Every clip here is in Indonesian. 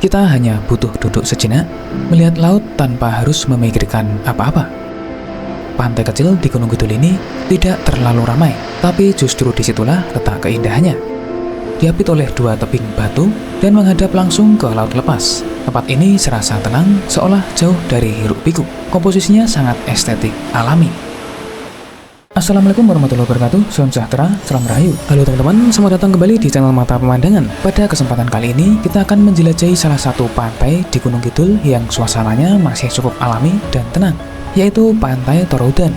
Kita hanya butuh duduk sejenak, melihat laut tanpa harus memikirkan apa-apa. Pantai kecil di Gunung Kidul ini tidak terlalu ramai, tapi justru disitulah letak keindahannya. Diapit oleh dua tebing batu dan menghadap langsung ke laut lepas. Tempat ini serasa tenang, seolah jauh dari hiruk-pikuk. Komposisinya sangat estetik, alami. Assalamualaikum warahmatullahi wabarakatuh, salam sejahtera, salam rahayu. Halo teman-teman, selamat datang kembali di channel Mata Pemandangan. Pada kesempatan kali ini, kita akan menjelajahi salah satu pantai di Gunung Kidul yang suasananya masih cukup alami dan tenang, yaitu Pantai Toroudan.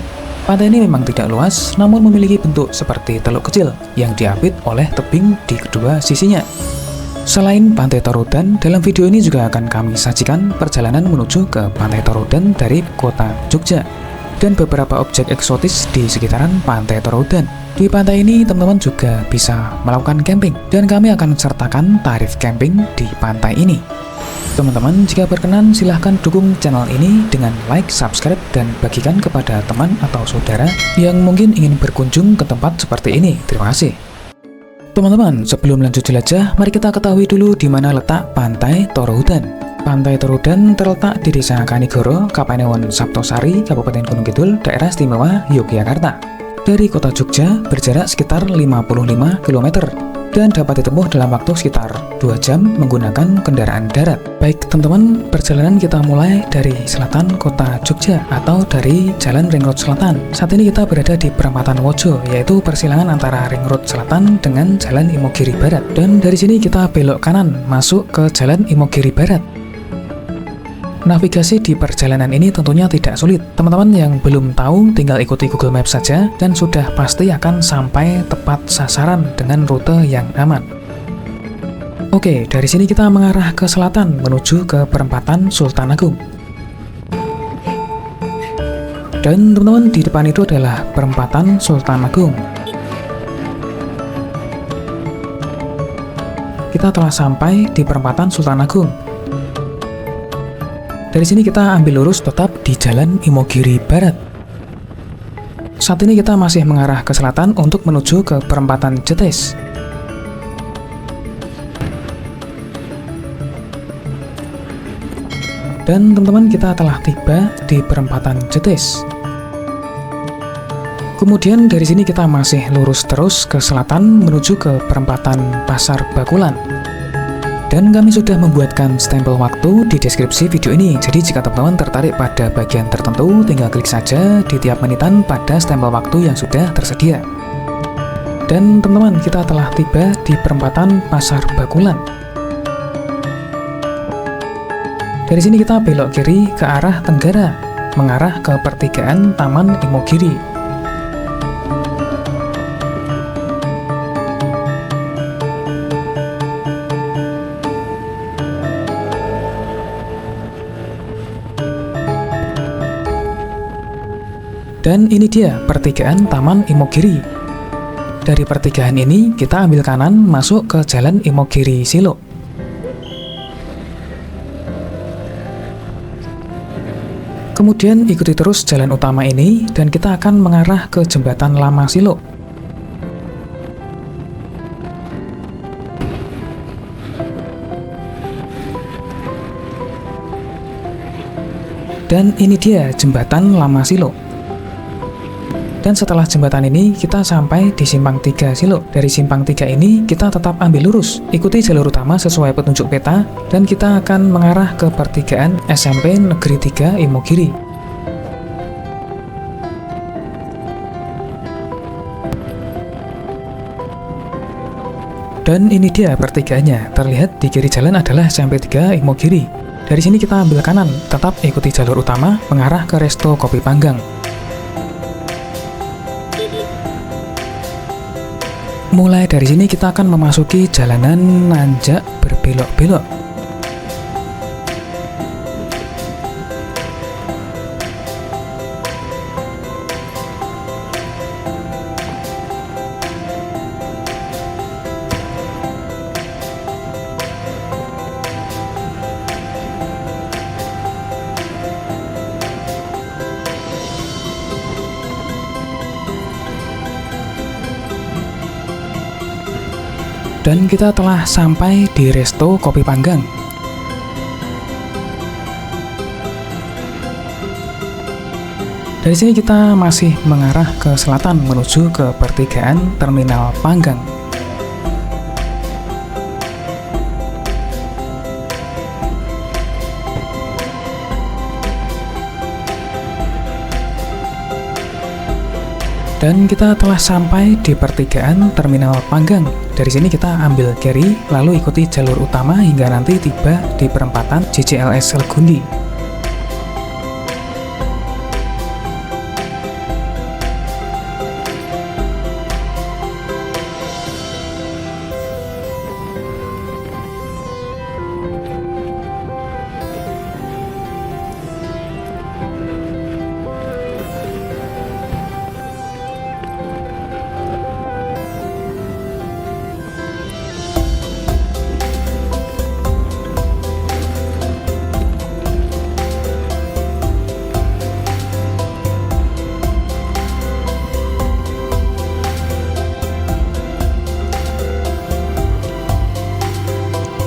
Pantai ini memang tidak luas, namun memiliki bentuk seperti teluk kecil yang diapit oleh tebing di kedua sisinya. Selain Pantai Toroudan, dalam video ini juga akan kami sajikan perjalanan menuju ke Pantai Toroudan dari kota Jogja dan beberapa objek eksotis di sekitaran Pantai Toroudan. Di pantai ini teman-teman juga bisa melakukan camping dan kami akan sertakan tarif camping di pantai ini. Teman-teman, jika berkenan silahkan dukung channel ini dengan like, subscribe, dan bagikan kepada teman atau saudara yang mungkin ingin berkunjung ke tempat seperti ini. Terima kasih. Teman-teman, sebelum lanjut jelajah, mari kita ketahui dulu di mana letak Pantai Toroudan. Pantai Toroudan terletak di Desa Kanigoro, Kapanewon Saptosari, Kabupaten Gunung Kidul, Daerah Istimewa Yogyakarta. Dari kota Jogja berjarak sekitar 55 km dan dapat ditempuh dalam waktu sekitar 2 jam menggunakan kendaraan darat. Baik teman-teman, perjalanan kita mulai dari selatan kota Jogja atau dari Jalan Ring Road Selatan. Saat ini kita berada di perempatan Wojo, yaitu persilangan antara Ring Road Selatan dengan Jalan Imogiri Barat. Dan dari sini kita belok kanan masuk ke Jalan Imogiri Barat. Navigasi di perjalanan ini tentunya tidak sulit. Teman-teman yang belum tahu tinggal ikuti Google Maps saja dan sudah pasti akan sampai tepat sasaran dengan rute yang aman. Oke, dari sini kita mengarah ke selatan menuju ke perempatan Sultan Agung. Dan teman-teman, di depan itu adalah perempatan Sultan Agung. Kita telah sampai di perempatan Sultan Agung. Dari sini kita ambil lurus tetap di Jalan Imogiri Barat. Saat ini kita masih mengarah ke selatan untuk menuju ke perempatan Jetis. Dan teman-teman, kita telah tiba di perempatan Jetis. Kemudian dari sini kita masih lurus terus ke selatan menuju ke perempatan Pasar Bakulan. Dan kami sudah membuatkan stempel waktu di deskripsi video ini. Jadi jika teman-teman tertarik pada bagian tertentu, tinggal klik saja di tiap menitan pada stempel waktu yang sudah tersedia. Dan teman-teman, kita telah tiba di perempatan Pasar Bakulan. Dari sini kita belok kiri ke arah tenggara, mengarah ke pertigaan Taman Imogiri. Dan ini dia pertigaan Taman Imogiri. Dari pertigaan ini kita ambil kanan masuk ke Jalan Imogiri Silo. Kemudian ikuti terus jalan utama ini dan kita akan mengarah ke Jembatan Lama Silo. Dan ini dia Jembatan Lama Silo. Dan setelah jembatan ini, kita sampai di Simpang 3 Silo. Dari Simpang 3 ini, kita tetap ambil lurus. Ikuti jalur utama sesuai petunjuk peta, dan kita akan mengarah ke pertigaan SMP Negeri 3 Imogiri. Dan ini dia pertigaannya. Terlihat di kiri jalan adalah SMP 3 Imogiri. Dari sini kita ambil kanan, tetap ikuti jalur utama, mengarah ke Resto Kopi Panggang. Mulai dari sini kita akan memasuki jalanan nanjak berbelok-belok. Dan kita telah sampai di Resto Kopi Panggang. Dari sini kita masih mengarah ke selatan menuju ke pertigaan Terminal Panggang. Dan kita telah sampai di pertigaan Terminal Panggang. Dari sini kita ambil kiri, lalu ikuti jalur utama hingga nanti tiba di perempatan JCLS Legundi.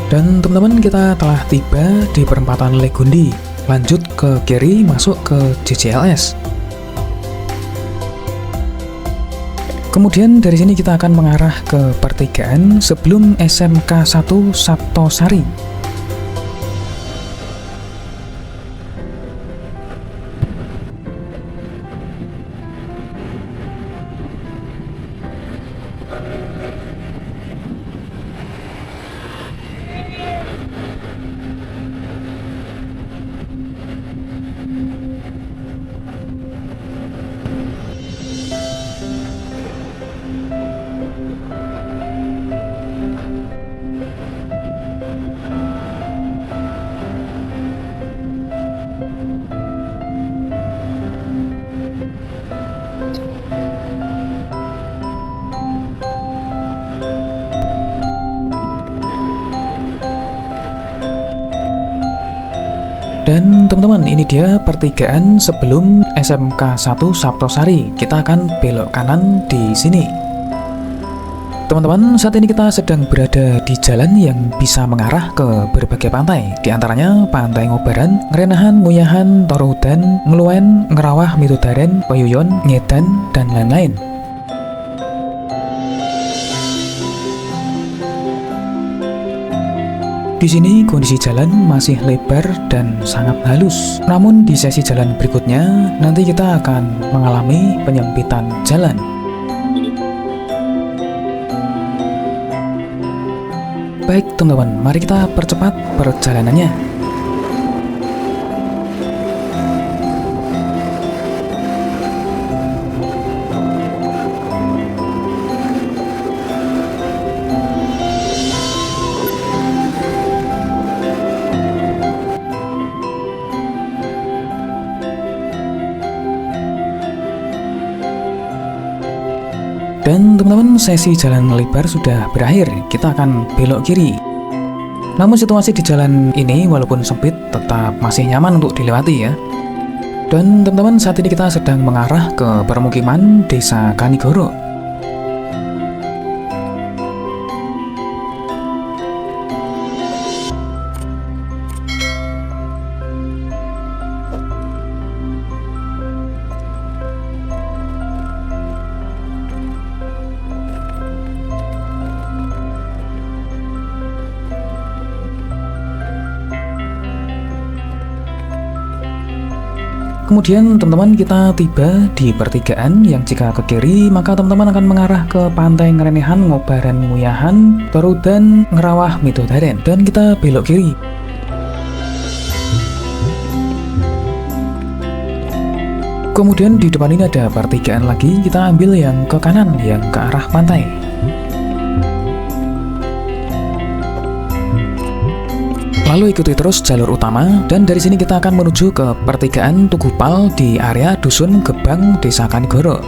Dan teman-teman, kita telah tiba di perempatan Legundi. Lanjut ke kiri masuk ke JCLS. Kemudian dari sini kita akan mengarah ke pertigaan sebelum SMK 1 Saptosari. Dan teman-teman, ini dia pertigaan sebelum SMK 1 Saptosari. Kita akan belok kanan di sini. Teman-teman, saat ini kita sedang berada di jalan yang bisa mengarah ke berbagai pantai. Di antaranya Pantai Ngobaran, Ngrenahan, Muyahan, Torudan, Ngeluen, Ngerawah, Mitudaren, Payuyon, Ngedan, dan lain-lain. Di sini kondisi jalan masih lebar dan sangat halus. Namun di sesi jalan berikutnya nanti kita akan mengalami penyempitan jalan. Baik teman-teman, mari kita percepat perjalanannya. Dan teman-teman, sesi jalan lebar sudah berakhir. Kita akan belok kiri. Namun situasi di jalan ini walaupun sempit tetap masih nyaman untuk dilewati ya. Dan teman-teman, saat ini kita sedang mengarah ke permukiman Desa Kanigoro. Kemudian teman-teman, kita tiba di pertigaan yang jika ke kiri maka teman-teman akan mengarah ke Pantai Ngrenehan, Ngobaran, Muyahan, Torudan, Ngerawah, Mitudaren, dan kita belok kiri. Kemudian di depan ini ada pertigaan lagi, kita ambil yang ke kanan yang ke arah pantai. Lalu ikuti terus jalur utama dan dari sini kita akan menuju ke pertigaan Tugupal di area Dusun Gebang, Desa Kanigoro.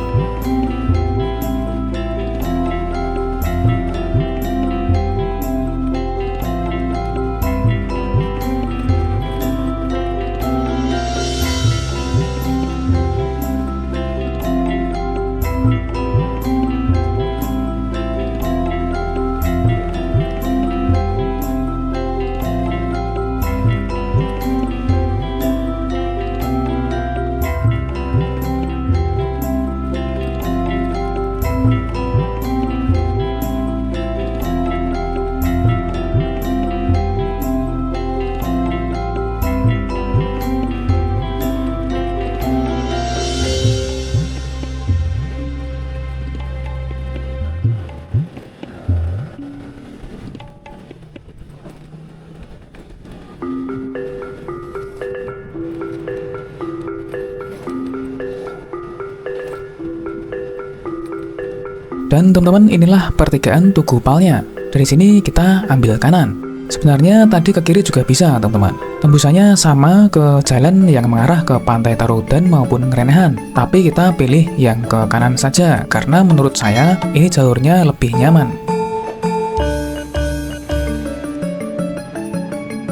Dan teman-teman, inilah pertigaan Tugu Palnya. Dari sini kita ambil kanan. Sebenarnya tadi ke kiri juga bisa teman-teman. Tembusannya sama ke jalan yang mengarah ke Pantai Tarudan maupun Ngerenehan. Tapi kita pilih yang ke kanan saja, karena menurut saya ini jalurnya lebih nyaman.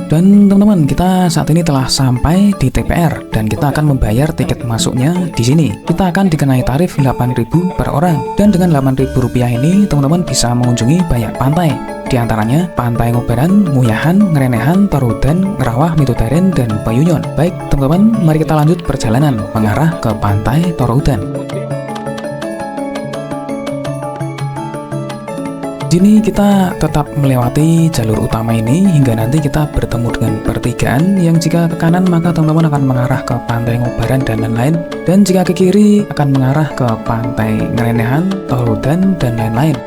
Dan teman-teman, kita saat ini telah sampai di TPR dan kita akan membayar tiket masuknya di sini. Kita akan dikenai tarif 8.000 per orang. Dan dengan 8.000 rupiah ini, teman-teman bisa mengunjungi banyak pantai. Di antaranya Pantai Ngobaran, Muyahan, Ngerenehan, Tarudan, Ngerawah, Mitodaren, dan Payunyon. Baik, teman-teman, mari kita lanjut perjalanan mengarah ke Pantai Tarudan. Di sini kita tetap melewati jalur utama ini hingga nanti kita bertemu dengan pertigaan yang jika ke kanan maka teman-teman akan mengarah ke Pantai Ngobaran dan lain-lain, dan jika ke kiri akan mengarah ke Pantai Ngerenehan, Tarudan, dan lain-lain.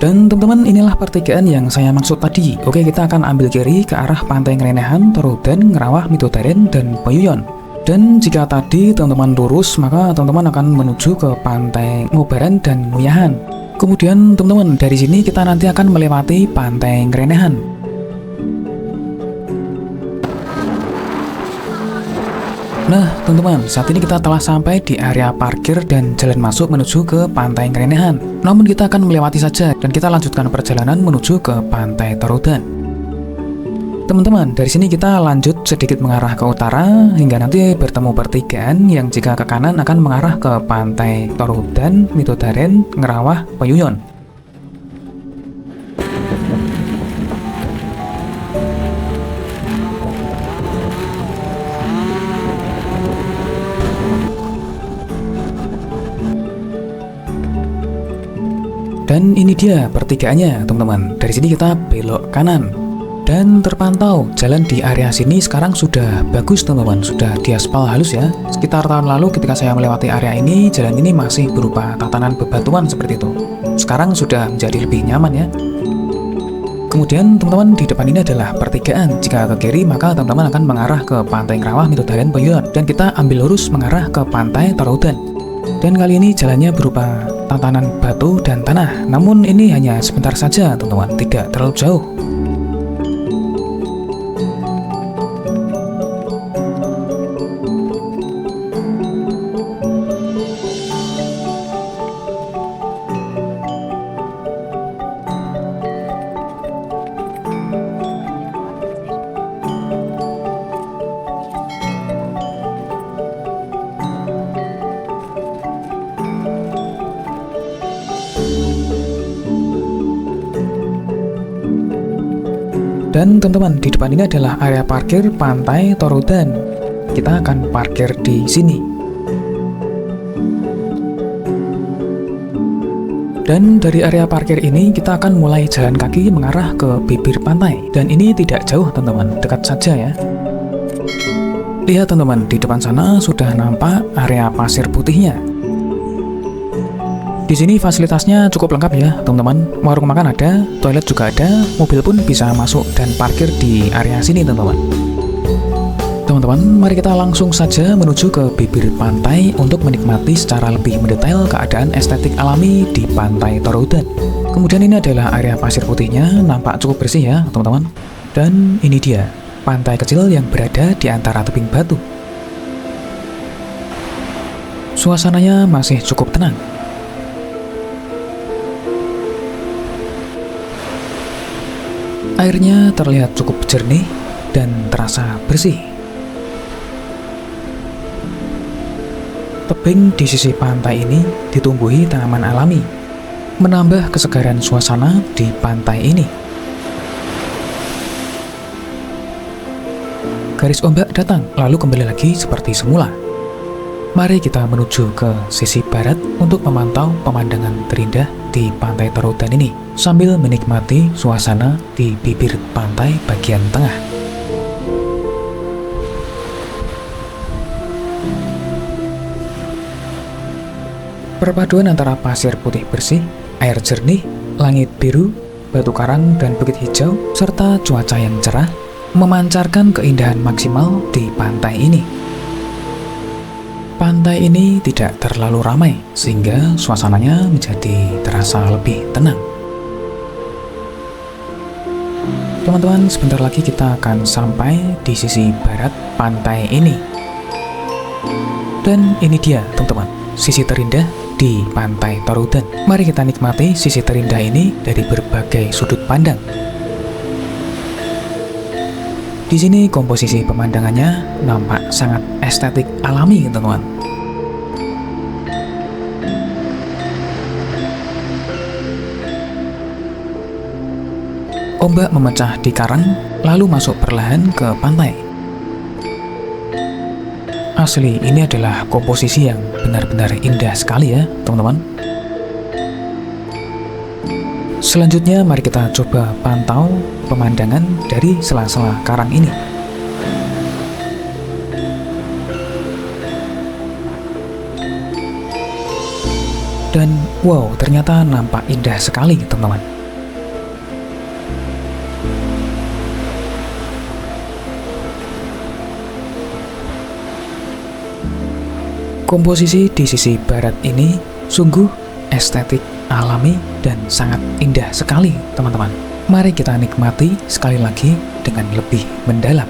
Dan teman-teman, inilah pertigaan yang saya maksud tadi. Oke, kita akan ambil kiri ke arah Pantai Ngerenehan, Tarudan, Ngerawah, Mitodaren, dan Payunyon. Dan jika tadi teman-teman lurus, maka teman-teman akan menuju ke Pantai Ngobaran dan Muyahan. Kemudian teman-teman, dari sini kita nanti akan melewati Pantai Ngerenehan. Nah teman-teman, saat ini kita telah sampai di area parkir dan jalan masuk menuju ke Pantai Ngerenehan. Namun kita akan melewati saja dan kita lanjutkan perjalanan menuju ke Pantai Tarudan. Teman-teman, dari sini kita lanjut sedikit mengarah ke utara hingga nanti bertemu pertigaan yang jika ke kanan akan mengarah ke Pantai Tarudan, Mitodaren, Ngerawah, Payunyon. Dan ini dia pertigaannya teman-teman. Dari sini kita belok kanan. Dan terpantau jalan di area sini sekarang sudah bagus teman-teman, sudah diaspal halus ya. Sekitar tahun lalu ketika saya melewati area ini, jalan ini masih berupa tatanan bebatuan seperti itu. Sekarang sudah menjadi lebih nyaman ya. Kemudian teman-teman, di depan ini adalah pertigaan. Jika ke kiri maka teman-teman akan mengarah ke Pantai Ngerawah, Mitodaren, Payunyon. Dan kita ambil lurus mengarah ke Pantai Tarudan. Dan kali ini jalannya berupa tatanan batu dan tanah. Namun ini hanya sebentar saja teman-teman, tidak terlalu jauh. Dan teman-teman, di depan ini adalah area parkir Pantai Tarudan. Kita akan parkir di sini. Dan dari area parkir ini kita akan mulai jalan kaki mengarah ke bibir pantai. Dan ini tidak jauh teman-teman, dekat saja ya. Lihat teman-teman, di depan sana sudah nampak area pasir putihnya. Di sini fasilitasnya cukup lengkap ya teman-teman. Warung makan ada, toilet juga ada, mobil pun bisa masuk dan parkir di area sini teman-teman. Teman-teman, mari kita langsung saja menuju ke bibir pantai untuk menikmati secara lebih mendetail keadaan estetik alami di Pantai Tarudan. Kemudian ini adalah area pasir putihnya, nampak cukup bersih ya teman-teman. Dan ini dia, pantai kecil yang berada di antara tebing batu. Suasananya masih cukup tenang. Airnya terlihat cukup jernih dan terasa bersih. Tebing di sisi pantai ini ditumbuhi tanaman alami, menambah kesegaran suasana di pantai ini. Garis ombak datang, lalu kembali lagi seperti semula. Mari kita menuju ke sisi barat untuk memantau pemandangan terindah di Pantai Toroudan ini, sambil menikmati suasana di bibir pantai bagian tengah. Perpaduan antara pasir putih bersih, air jernih, langit biru, batu karang dan bukit hijau, serta cuaca yang cerah, memancarkan keindahan maksimal di pantai ini. Pantai ini tidak terlalu ramai, sehingga suasananya menjadi terasa lebih tenang. Teman-teman, sebentar lagi kita akan sampai di sisi barat pantai ini. Dan ini dia, teman-teman, sisi terindah di Pantai Toroudan. Mari kita nikmati sisi terindah ini dari berbagai sudut pandang. Di sini komposisi pemandangannya nampak sangat estetik alami, teman-teman. Ombak memecah di karang, lalu masuk perlahan ke pantai. Asli, ini adalah komposisi yang benar-benar indah sekali ya, teman-teman. Selanjutnya, mari kita coba pantau pemandangan dari sela-sela karang ini. Dan wow, ternyata nampak indah sekali, teman-teman. Komposisi di sisi barat ini sungguh estetik, alami, dan sangat indah sekali, teman-teman. Mari kita nikmati sekali lagi dengan lebih mendalam.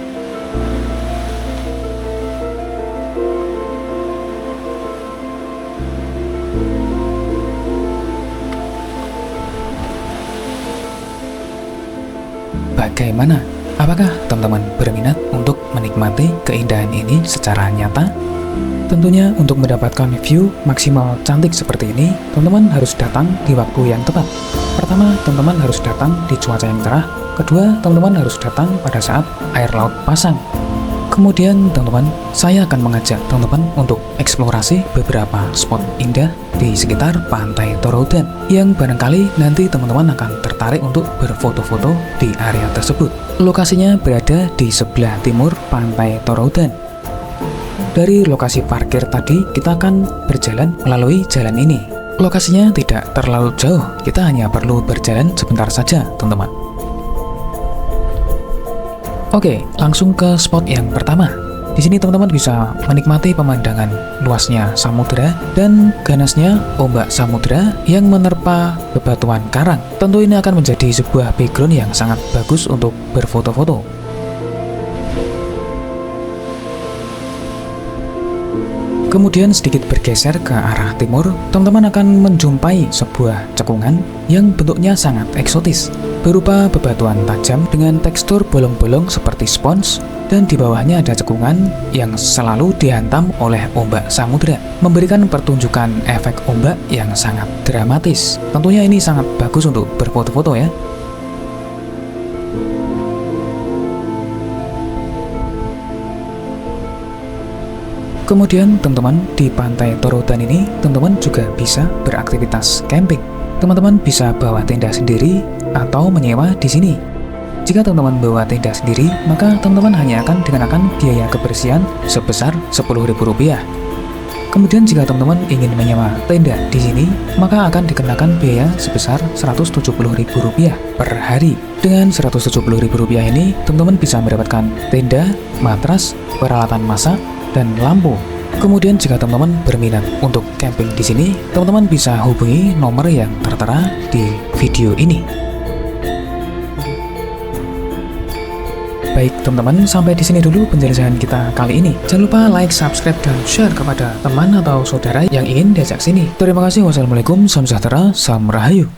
Bagaimana? Apakah teman-teman berminat untuk menikmati keindahan ini secara nyata? Tentunya untuk mendapatkan view maksimal cantik seperti ini, teman-teman harus datang di waktu yang tepat. Pertama, teman-teman harus datang di cuaca yang cerah. Kedua, teman-teman harus datang pada saat air laut pasang. Kemudian, teman-teman, saya akan mengajak teman-teman untuk eksplorasi beberapa spot indah di sekitar Pantai Toroudan yang barangkali nanti teman-teman akan tertarik untuk berfoto-foto di area tersebut. Lokasinya berada di sebelah timur Pantai Toroudan. Dari lokasi parkir tadi, kita akan berjalan melalui jalan ini. Lokasinya tidak terlalu jauh, kita hanya perlu berjalan sebentar saja, teman-teman. Oke, langsung ke spot yang pertama. Di sini teman-teman bisa menikmati pemandangan luasnya samudera dan ganasnya ombak samudera yang menerpa bebatuan karang. Tentu ini akan menjadi sebuah background yang sangat bagus untuk berfoto-foto. Kemudian sedikit bergeser ke arah timur, teman-teman akan menjumpai sebuah cekungan yang bentuknya sangat eksotis, berupa bebatuan tajam dengan tekstur bolong-bolong seperti spons, dan di bawahnya ada cekungan yang selalu dihantam oleh ombak samudera, memberikan pertunjukan efek ombak yang sangat dramatis. Tentunya ini sangat bagus untuk berfoto-foto ya. Kemudian teman-teman di Pantai Toroudan ini, teman-teman juga bisa beraktivitas camping. Teman-teman bisa bawa tenda sendiri atau menyewa di sini. Jika teman-teman bawa tenda sendiri, maka teman-teman hanya akan dikenakan biaya kebersihan sebesar Rp10.000. Kemudian jika teman-teman ingin menyewa tenda di sini, maka akan dikenakan biaya sebesar Rp170.000 per hari. Dengan Rp170.000 ini, teman-teman bisa mendapatkan tenda, matras, peralatan masak, dan lampu. Kemudian jika teman-teman berminat untuk camping di sini, teman-teman bisa hubungi nomor yang tertera di video ini. Baik teman-teman, sampai di sini dulu penjelasan kita kali ini. Jangan lupa like, subscribe, dan share kepada teman atau saudara yang ingin diajak sini. Terima kasih. Wassalamualaikum, salam sejahtera, salam rahayu.